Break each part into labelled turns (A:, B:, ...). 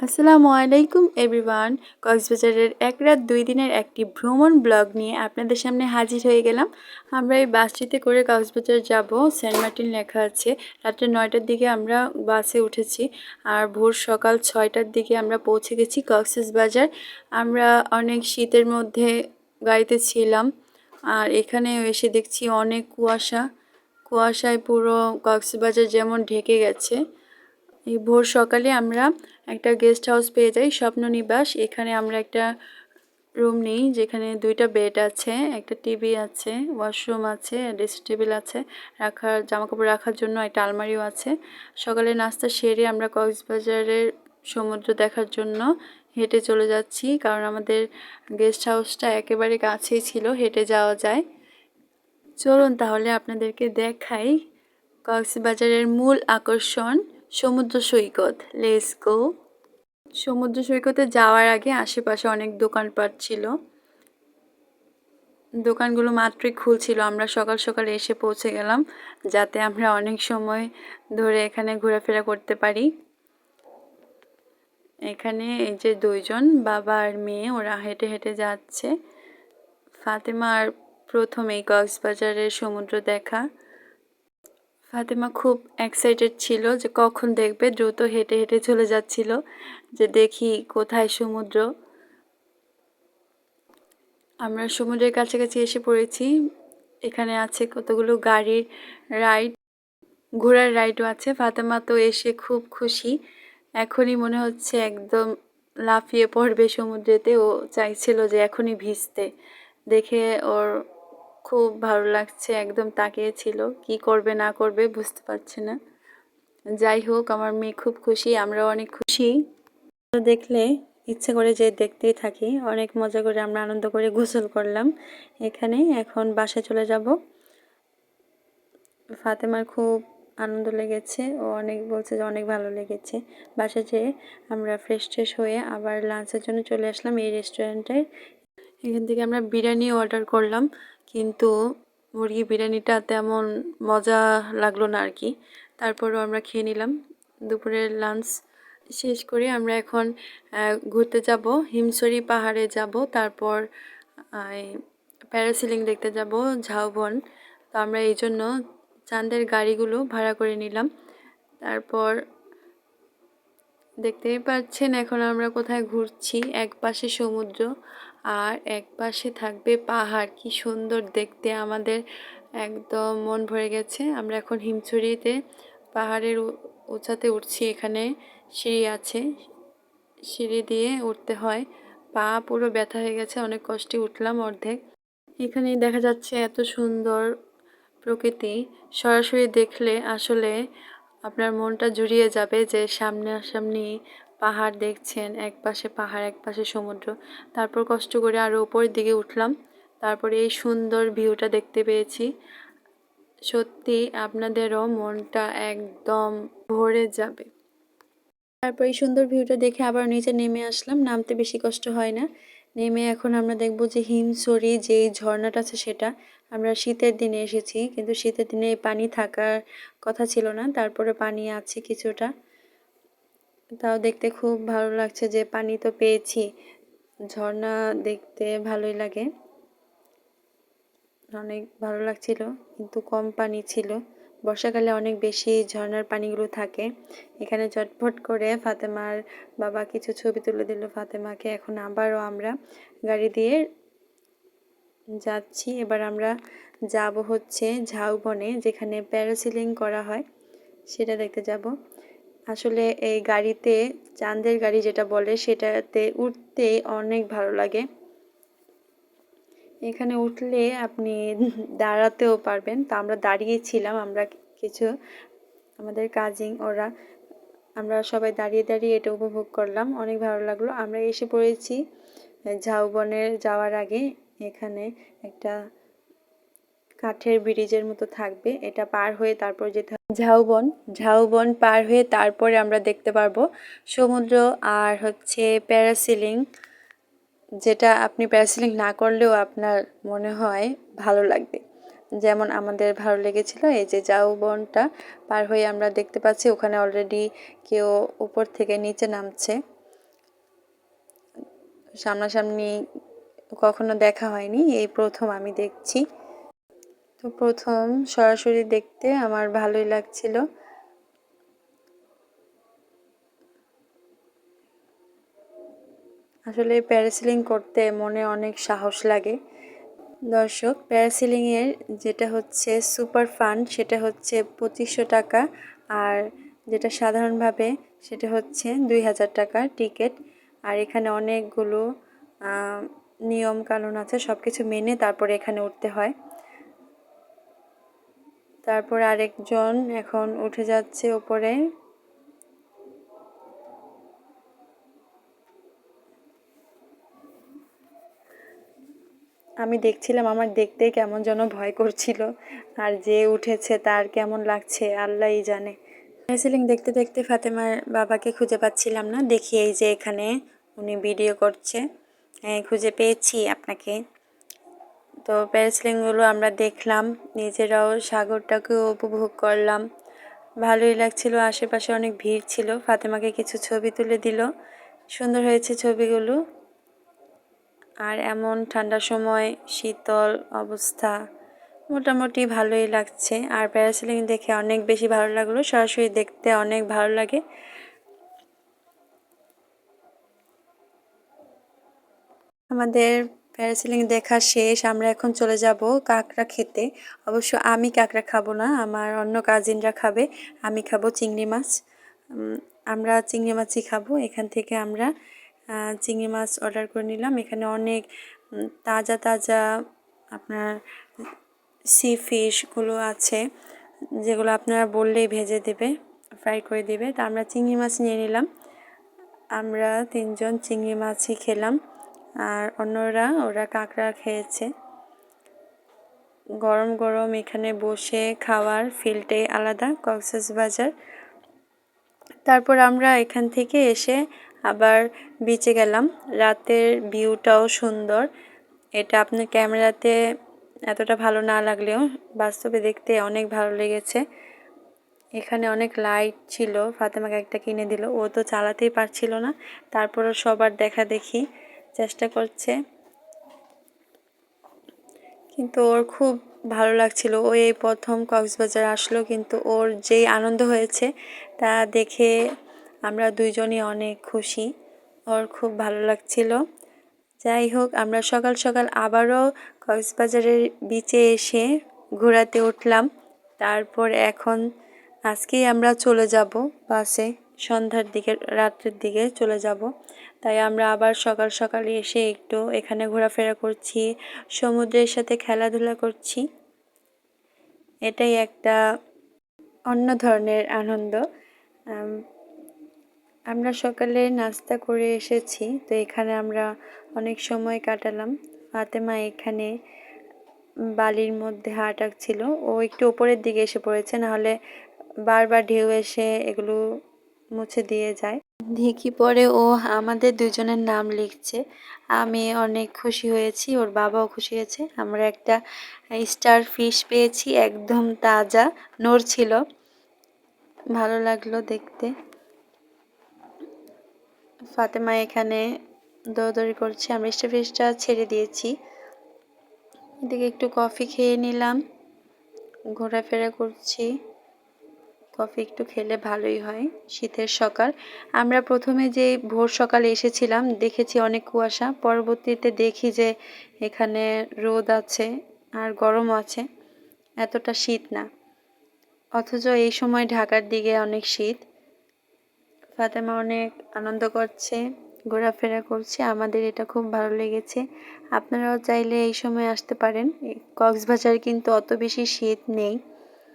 A: আসসালামু আলাইকুম এভরিওয়ান। কক্সবাজারের এক রাত 2 দিনের একটি ভ্রমণ ব্লগ নিয়ে আপনাদের সামনে হাজির হয়ে গেলাম। আমরা এই বাসটিতে করে কক্সবাজার যাব। সেন্ট মার্টিন লেখা আছে। রাত্রে 9টার দিকে আমরা বাসে উঠেছি আর ভোর সকাল 6টার দিকে আমরা পৌঁছে গেছি কক্সবাজার। আমরা অনেক শীতের মধ্যে গাড়িতে ছিলাম আর এখানে এসে দেখছি অনেক কুয়াশায় পুরো কক্সবাজার যেমন ঢেকে গেছে। এই ভোর সকালে আমরা একটা গেস্ট হাউস পেয়ে যাই, স্বপ্ননিবাস। এখানে আমরা একটা রুম নিই যেখানে 2টা বেড আছে, একটা টিভি আছে, ওয়াশরুম আছে, ড্রেসিং টেবিল আছে, জামাকাপড় রাখার জন্য একটা আলমারিও আছে। সকালে নাস্তা সেরে আমরা কক্সবাজারের সমুদ্র দেখার জন্য হেঁটে চলে যাচ্ছি, কারণ আমাদের গেস্ট হাউসটা একেবারে কাছেই ছিল, হেঁটে যাওয়া যায়। চলুন তাহলে আপনাদেরকে দেখাই কক্সবাজারের মূল আকর্ষণ সমুদ্র সৈকত। Let's go. সমুদ্র সৈকতে যাওয়ার আগে আশেপাশে অনেক দোকানপাট ছিল, দোকানগুলো মাত্রই খুলছিল। আমরা সকাল সকাল এসে পৌঁছে গেলাম যাতে আমরা অনেক সময় ধরে এখানে ঘোরাফেরা করতে পারি। এখানে এই যে 2জন বাবা আর মেয়ে, ওরা হেঁটে হেঁটে যাচ্ছে। ফাতেমার প্রথমেই কক্সবাজারের সমুদ্র দেখা। ফাতেমা খুব এক্সাইটেড ছিল যে কখন দেখবে, দ্রুত হেঁটে হেঁটে চলে যাচ্ছিল যে দেখি কোথায় সমুদ্র। আমরা সমুদ্রের কাছাকাছি এসে পড়েছি। এখানে আছে কতগুলো গাড়ির রাইড, ঘোড়ার রাইডও আছে। ফাতেমা তো এসে খুব খুশি, এখনই মনে হচ্ছে একদম লাফিয়ে পড়বে সমুদ্রেতে। ও চাইছিল যে এখনই ভিজতে, দেখে ওর খুব ভালো লাগছে, একদম তাকিয়েছিল, কি করবে না করবে বুঝতে পারছে না। যাই হোক, আমার মেয়ে খুব খুশি, আমরাও অনেক খুশি। দেখলে ইচ্ছে করে যে দেখতেই থাকি। অনেক মজা করে আমরা আনন্দ করে গোসল করলাম এখানে। এখন বাসায় চলে যাব। ফাতেমার খুব আনন্দ লেগেছে, ও অনেক বলছে যে অনেক ভালো লেগেছে। বাসায় যেয়ে আমরা ফ্রেশ হয়ে আবার লাঞ্চের জন্য চলে আসলাম এই রেস্টুরেন্টে। এখান থেকে আমরা বিরিয়ানি অর্ডার করলাম, কিন্তু মুরগি বিরিয়ানিটা তেমন মজা লাগলো না আর কি। তারপরও আমরা খেয়ে নিলাম। দুপুরের লাঞ্চ শেষ করে আমরা এখন ঘুরতে যাব, হিমছড়ি পাহাড়ে যাব, তারপর প্যারাসিলিং দেখতে যাব ঝাউবন। তো আমরা এই জন্য চাঁদের গাড়িগুলো ভাড়া করে নিলাম। তারপর দেখতেই পাচ্ছেন এখন আমরা কোথায় ঘুরছি। এক পাশে সমুদ্র আর এক পাশে থাকবে পাহাড়, কি সুন্দর দেখতে, আমাদের একদম মন ভরে গেছে। আমরা এখন হিমছড়িতে পাহাড়ের উঁচাতে উঠছি। এখানে সিঁড়ি আছে, সিঁড়ি দিয়ে উঠতে হয়। পা পুরো ব্যথা হয়ে গেছে, অনেক কষ্টে উঠলাম অর্ধেক। এখানে দেখা যাচ্ছে এত সুন্দর প্রকৃতি, সরাসরি দেখলে আসলে আপনার মনটা জুড়িয়ে যাবে যে সামনাসামনি পাহাড় দেখছেন, এক পাশে পাহাড় এক পাশে সমুদ্র। তারপর কষ্ট করে আরও উপরের দিকে উঠলাম, তারপরে এই সুন্দর ভিউটা দেখতে পেয়েছি। সত্যি আপনাদেরও মনটা একদম ভরে যাবে। তারপর এই সুন্দর ভিউটা দেখে আবার নিচে নেমে আসলাম, নামতে বেশি কষ্ট হয় না। নেমে এখন আমরা দেখব যে হিমছড়ি যেই ঝর্ণাটা আছে সেটা। আমরা শীতের দিনে এসেছি, কিন্তু শীতের দিনে পানি থাকার কথা ছিল না, তারপরে পানি আছে কিছুটা। তাও দেখতে খুব ভালো লাগছে যে পানি তো পেয়েছি। ঝর্ণা দেখতে ভালোই লাগে, অনেক ভালো লাগছিল, কিন্তু কম পানি ছিল। বর্ষাকালে অনেক বেশি ঝর্ণার পানিগুলো থাকে। এখানে চটপট করে ফাতেমার বাবা কিছু ছবি তুলে দিল ফাতেমাকে। এখন আবারও আমরা গাড়ি দিয়ে যাচ্ছি। এবার আমরা যাব হচ্ছে ঝাউবনে, যেখানে প্যারাসিলিং করা হয়, সেটা দেখতে যাব। আসলে এই গাড়িতে, চাঁদের গাড়ি যেটা বলে, সেটাতে উঠতে অনেক ভালো লাগে। এখানে উঠলে আপনি দাঁড়াতেও পারবেন। তো আমরা দাঁড়িয়েছিলাম, আমরা কিছু আমাদের কাজিন ওরা, আমরা সবাই দাঁড়িয়ে দাঁড়িয়ে এটা উপভোগ করলাম, অনেক ভালো লাগলো। আমরা এসে পড়েছি ঝাউবনের যাওয়ার আগে। এখানে একটা কাঠের ব্রিজের মতো থাকবে, এটা পার হয়ে তারপর যেতে হবে ঝাউবন পার হয়ে তারপরে আমরা দেখতে পারবো সমুদ্র আর হচ্ছে প্যারাসিলিং, যেটা আপনি প্যারাসিলিং না করলেও আপনার মনে হয় ভালো লাগবে, যেমন আমাদের ভালো লেগেছিল। এই যে ঝাউবনটা পার হয়ে আমরা দেখতে পাচ্ছি ওখানে অলরেডি কেউ উপর থেকে নিচে নামছে। সামনাসামনি কখনো দেখা হয়নি, এই প্রথম আমি দেখছি। তো প্রথম সরাসরি দেখতে আমার ভালোই লাগছিল। আসলে প্যারাসেলিং করতে মনে অনেক সাহস লাগে। দর্শক, প্যারাসেলিংয়ের যেটা হচ্ছে সুপার ফান সেটা হচ্ছে 2500 টাকা, আর যেটা সাধারণভাবে সেটা হচ্ছে 2000 টাকা টিকিট। আর এখানে অনেকগুলো নিয়ম কানুন আছে, সব কিছু মেনে তারপরে এখানে উঠতে হয়। তারপর আরেকজন এখন উঠে যাচ্ছে উপরে। আমি দেখছিলাম, আমার দেখতে কেমন যেন ভয় করছিল, আর যে উঠেছে তার কেমন লাগছে আল্লাহই জানে। প্যারাসেলিং দেখতে দেখতে ফাতেমার বাবাকে খুঁজে পাচ্ছিলাম না, দেখি এই যে এখানে উনি ভিডিও করছে। খুঁজে পেয়েছি আপনাকে। তো প্যারাসেলিংগুলো আমরা দেখলাম, নিজেরাও সাগরটাকেও উপভোগ করলাম, ভালোই লাগছিল। আশেপাশে অনেক ভিড় ছিল, ফাতেমাকে কিছু ছবি তুলে দিল, সুন্দর হয়েছে ছবিগুলো। আর এমন ঠান্ডার সময় শীতল অবস্থা, মোটামুটি ভালোই লাগছে। আর প্যারাসেলিং দেখে অনেক বেশি ভালো লাগলো, সরাসরি দেখতে অনেক ভালো লাগে। আমাদের প্যারাসেলিং দেখা শেষ, আমরা এখন চলে যাব কাঁকড়া খেতে। অবশ্য আমি কাঁকড়া খাবো না, আমার অন্য কাজিনরা খাবে, আমি খাবো চিংড়ি মাছ। আমরা চিংড়ি মাছই খাবো। এখান থেকে আমরা চিংড়ি মাছ অর্ডার করে নিলাম। এখানে অনেক তাজা তাজা আপনার সি ফিশগুলো আছে, যেগুলো আপনারা বললেই ভেজে দেবে, ফ্রাই করে দেবে। তা আমরা চিংড়ি মাছ নিয়ে নিলাম। আমরা 3 জন চিংড়ি মাছই খেলাম, আর অন্যরা ওরা কাঁকড়া খেয়েছে। গরম গরম এখানে বসে খাওয়ার ফিলটাই আলাদা, কক্সবাজার। তারপর আমরা এখান থেকে এসে আবার বিচে গেলাম। রাতের ভিউটাও সুন্দর, এটা আপনার ক্যামেরাতে এতটা ভালো না লাগলেও বাস্তবে দেখতে অনেক ভালো লেগেছে। এখানে অনেক লাইট ছিল, ফাতেমাকে একটা কিনে দিল, ও তো চালাতেই পারছিল না, তারপরও সবার দেখা দেখি চেষ্টা করছে, কিন্তু ওর খুব ভালো লাগছিল। ও এই প্রথম কক্সবাজার আসলো, কিন্তু ওর যেই আনন্দ হয়েছে তা দেখে আমরা দুইজনই অনেক খুশি, ওর খুব ভালো লাগছিল। যাই হোক, আমরা সকাল সকাল আবারও কক্সবাজারের বিচে এসে ঘোরাতে উঠলাম। তারপর এখন আজকেই আমরা চলে যাব বাসে, সন্ধ্যার দিকে রাত্রের দিকে চলে যাব। তাই আমরা আবার সকাল সকালে এসে একটু এখানে ঘোরাফেরা করছি, সমুদ্রের সাথে খেলাধুলা করছি। এটাই একটা অন্য ধরনের আনন্দ। আমরা সকালে নাস্তা করে এসেছি, তো এখানে আমরা অনেক সময় কাটালাম। ফাতেমা এখানে বালির মধ্যে হাঁট আঁকছিল, ও একটু উপরের দিকে এসে পড়েছে, নাহলে বারবার ঢেউ এসে এগুলো মুছে দিয়ে যায়। দেখি পরে ও আমাদের দুজনের নাম লিখছে, আমি অনেক খুশি হয়েছি, ওর বাবাও খুশি হয়েছে। আমরা একটা স্টার ফিশ পেয়েছি, একদম তাজা নড়ছিল, ভালো লাগলো দেখতে। ফাতেমা এখানে দৌড়দৌড়ি করছে, আমরা স্টার ফিশটা ছেড়ে দিয়েছি। এদিকে একটু কফি খেয়ে নিলাম, ঘোরাফেরা করছি। কফি একটু খেলে ভালোই হয়, শীতের সকাল। আমরা প্রথমে যে ভোর সকালে এসেছিলাম দেখেছি অনেক কুয়াশা, পরবর্তীতে দেখি যে এখানে রোদ আছে আর গরম আছে, এতটা শীত না। অথচ এই সময় ঢাকার দিকে অনেক শীত। ফাতেমা অনেক আনন্দ করছে, ঘোরাফেরা করছে, আমাদের এটা খুব ভালো লেগেছে। আপনারাও চাইলে এই সময় আসতে পারেন, কক্সবাজার কিন্তু অত বেশি শীত নেই।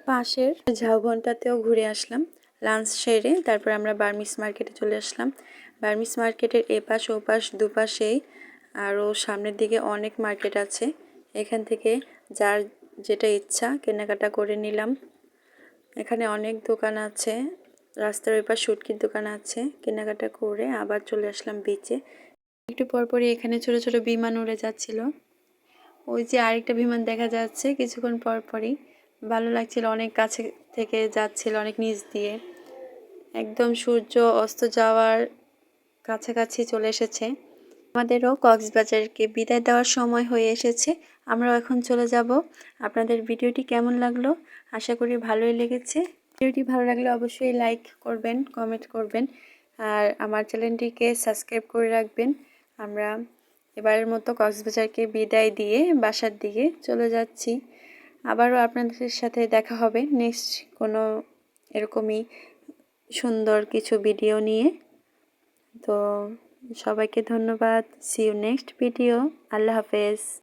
A: পাশের ঝাউবনটাতেও ঘুরে আসলাম লাঞ্চ সেরে। তারপর আমরা বার্মিস মার্কেটে চলে আসলাম। বার্মিস মার্কেটের এপাশ ওপাশ দুপাশেই আরও সামনের দিকে অনেক মার্কেট আছে, এখান থেকে যার যেটা ইচ্ছা কেনাকাটা করে নিলাম। এখানে অনেক দোকান আছে, রাস্তার ওই পাশ শুটকির দোকান আছে, কেনাকাটা করে আবার চলে আসলাম বিচে। একটু পরপরই এখানে ছোট ছোট বিমান উড়ে যাচ্ছিল, ওই যে আরেকটা বিমান দেখা যাচ্ছে কিছুক্ষণ পরপরই, ভালো লাগছিল, অনেক কাছে থেকে যাচ্ছিল, অনেক নিচ দিয়ে, একদম সূর্য অস্ত যাওয়ার কাছাকাছি চলে এসেছে। আমাদেরও কক্সবাজারকে বিদায় দেওয়ার সময় হয়ে এসেছে। আমরাও এখন চলে যাব। আপনাদের ভিডিওটি কেমন লাগলো? আশা করি ভালোই লেগেছে। ভিডিওটি ভালো লাগলে অবশ্যই লাইক করবেন, কমেন্ট করবেন আর আমার চ্যানেলটিকে সাবস্ক্রাইব করে রাখবেন। আমরা এবারের মতো কক্সবাজারকে বিদায় দিয়ে বাসার দিকে চলে যাচ্ছি। আবারও আপনাদের সাথে দেখা হবে নেক্সট কোনো এরকমই সুন্দর কিছু ভিডিও নিয়ে। তো সবাইকে ধন্যবাদ। See you next video. আল্লাহ হাফেজ।